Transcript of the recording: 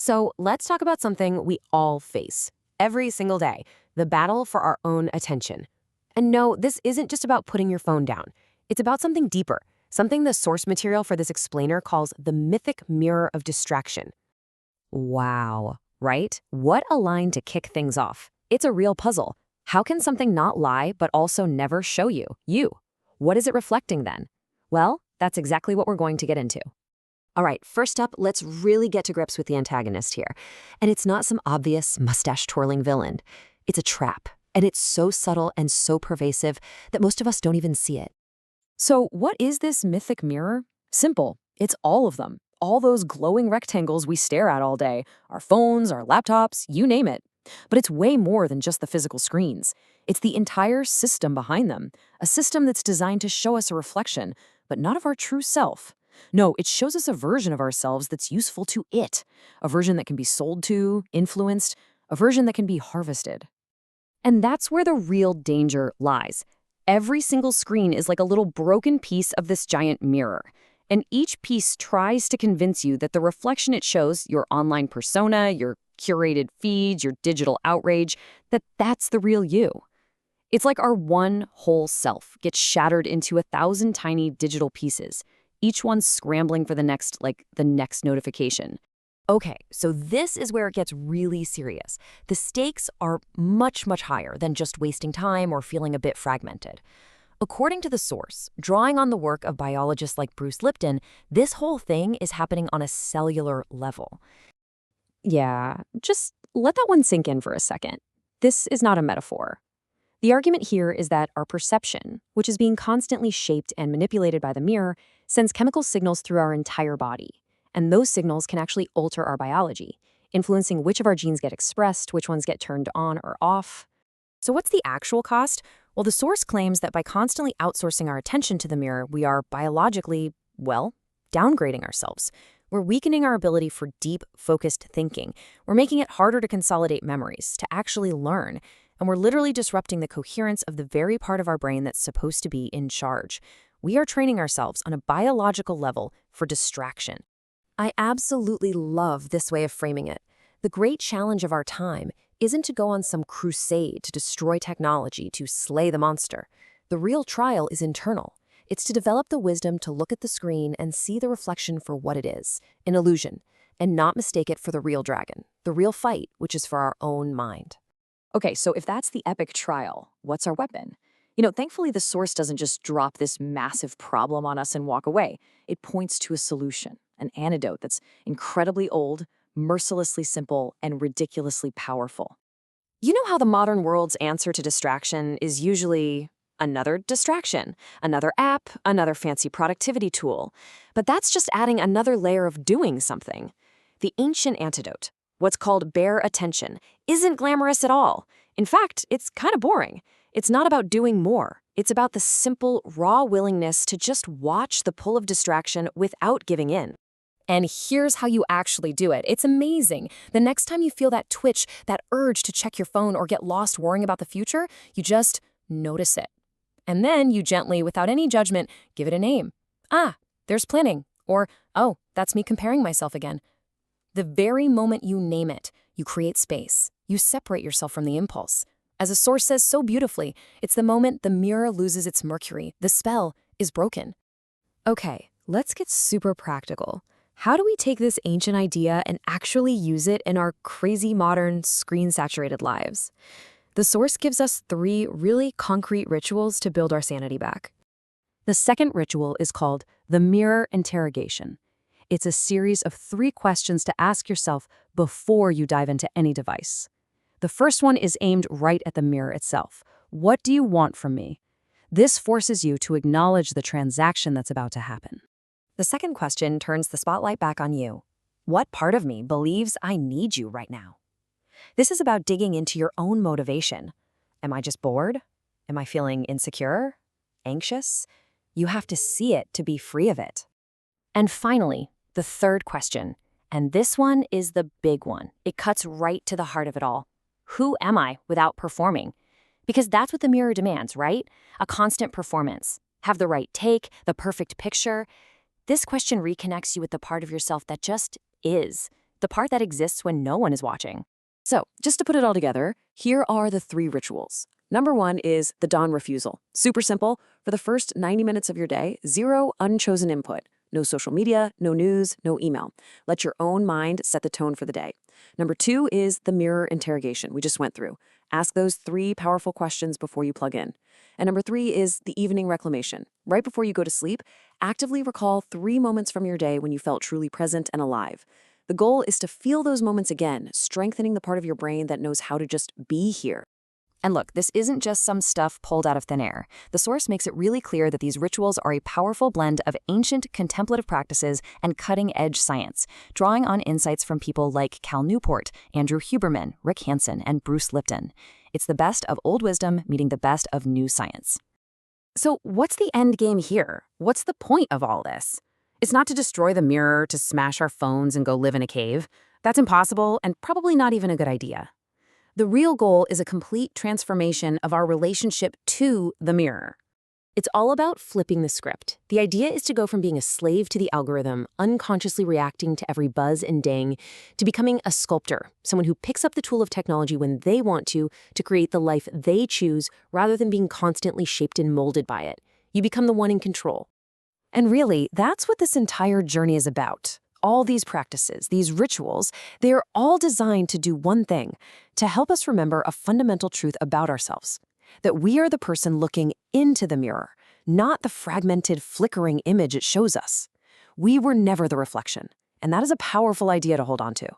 So let's talk about something we all face every single day, the battle for our own attention. And no, this isn't just about putting your phone down. It's about something deeper, something the source material for this explainer calls the mythic mirror of distraction. Wow, right? What a line to kick things off. It's a real puzzle. How can something not lie but also never show you? What is it reflecting then? Well, that's exactly what we're going to get into. All right, first up, let's really get to grips with the antagonist here. And it's not some obvious mustache-twirling villain. It's a trap, and it's so subtle and so pervasive that most of us don't even see it. So what is this mythic mirror? Simple. It's all of them. All those glowing rectangles we stare at all day. Our phones, our laptops, you name it. But it's way more than just the physical screens. It's the entire system behind them. A system that's designed to show us a reflection, but not of our true self. No, it shows us a version of ourselves that's useful to it. A version that can be sold to, influenced, a version that can be harvested. And that's where the real danger lies. Every single screen is like a little broken piece of this giant mirror. And each piece tries to convince you that the reflection it shows, your online persona, your curated feeds, your digital outrage, that's the real you. It's like our one whole self gets shattered into 1,000 tiny digital pieces, each one scrambling for the next notification. Okay, so this is where it gets really serious. The stakes are much, much higher than just wasting time or feeling a bit fragmented. According to the source, drawing on the work of biologists like Bruce Lipton, this whole thing is happening on a cellular level. Yeah, just let that one sink in for a second. This is not a metaphor. The argument here is that our perception, which is being constantly shaped and manipulated by the mirror, sends chemical signals through our entire body. And those signals can actually alter our biology, influencing which of our genes get expressed, which ones get turned on or off. So what's the actual cost? Well, the source claims that by constantly outsourcing our attention to the mirror, we are biologically, downgrading ourselves. We're weakening our ability for deep, focused thinking. We're making it harder to consolidate memories, to actually learn. And we're literally disrupting the coherence of the very part of our brain that's supposed to be in charge. We are training ourselves on a biological level for distraction. I absolutely love this way of framing it. The great challenge of our time isn't to go on some crusade to destroy technology, to slay the monster. The real trial is internal. It's to develop the wisdom to look at the screen and see the reflection for what it is, an illusion, and not mistake it for the real dragon, the real fight, which is for our own mind. Okay, so if that's the epic trial, what's our weapon? Thankfully, the source doesn't just drop this massive problem on us and walk away. It points to a solution, an antidote that's incredibly old, mercilessly simple, and ridiculously powerful. You know how the modern world's answer to distraction is usually another distraction, another app, another fancy productivity tool. But that's just adding another layer of doing something. The ancient antidote, what's called bare attention, isn't glamorous at all. In fact, it's kind of boring. It's not about doing more. It's about the simple, raw willingness to just watch the pull of distraction without giving in. And here's how you actually do it. It's amazing. The next time you feel that twitch, that urge to check your phone or get lost worrying about the future, you just notice it. And then you gently, without any judgment, give it a name. Ah, there's planning. Or, oh, that's me comparing myself again. The very moment you name it, you create space. You separate yourself from the impulse. As a source says so beautifully, it's the moment the mirror loses its mercury. The spell is broken. Okay, let's get super practical. How do we take this ancient idea and actually use it in our crazy modern screen-saturated lives? The source gives us 3 really concrete rituals to build our sanity back. The second ritual is called the mirror interrogation. It's a series of 3 questions to ask yourself before you dive into any device. The first one is aimed right at the mirror itself. What do you want from me? This forces you to acknowledge the transaction that's about to happen. The second question turns the spotlight back on you. What part of me believes I need you right now? This is about digging into your own motivation. Am I just bored? Am I feeling insecure? Anxious? You have to see it to be free of it. And finally, the third question. And this one is the big one. It cuts right to the heart of it all. Who am I without performing? Because that's what the mirror demands, right? A constant performance. Have the right take, the perfect picture. This question reconnects you with the part of yourself that just is. the part that exists when no one is watching. So, just to put it all together, here are the 3 rituals. Number 1 is the dawn refusal. Super simple. For the first 90 minutes of your day, 0 unchosen input. No social media, no news, no email. Let your own mind set the tone for the day. Number 2 is the mirror interrogation we just went through. Ask those 3 powerful questions before you plug in. And number 3 is the evening reclamation. Right before you go to sleep, actively recall 3 moments from your day when you felt truly present and alive. The goal is to feel those moments again, strengthening the part of your brain that knows how to just be here. And look, this isn't just some stuff pulled out of thin air. The source makes it really clear that these rituals are a powerful blend of ancient contemplative practices and cutting-edge science, drawing on insights from people like Cal Newport, Andrew Huberman, Rick Hansen, and Bruce Lipton. It's the best of old wisdom meeting the best of new science. So what's the end game here? What's the point of all this? It's not to destroy the mirror, to smash our phones and go live in a cave. That's impossible and probably not even a good idea. The real goal is a complete transformation of our relationship to the mirror. It's all about flipping the script. The idea is to go from being a slave to the algorithm, unconsciously reacting to every buzz and ding, to becoming a sculptor, someone who picks up the tool of technology when they want to create the life they choose rather than being constantly shaped and molded by it. You become the one in control. And really, that's what this entire journey is about. All these practices, these rituals, they are all designed to do one thing, to help us remember a fundamental truth about ourselves, that we are the person looking into the mirror, not the fragmented, flickering image it shows us. We were never the reflection, and that is a powerful idea to hold on to.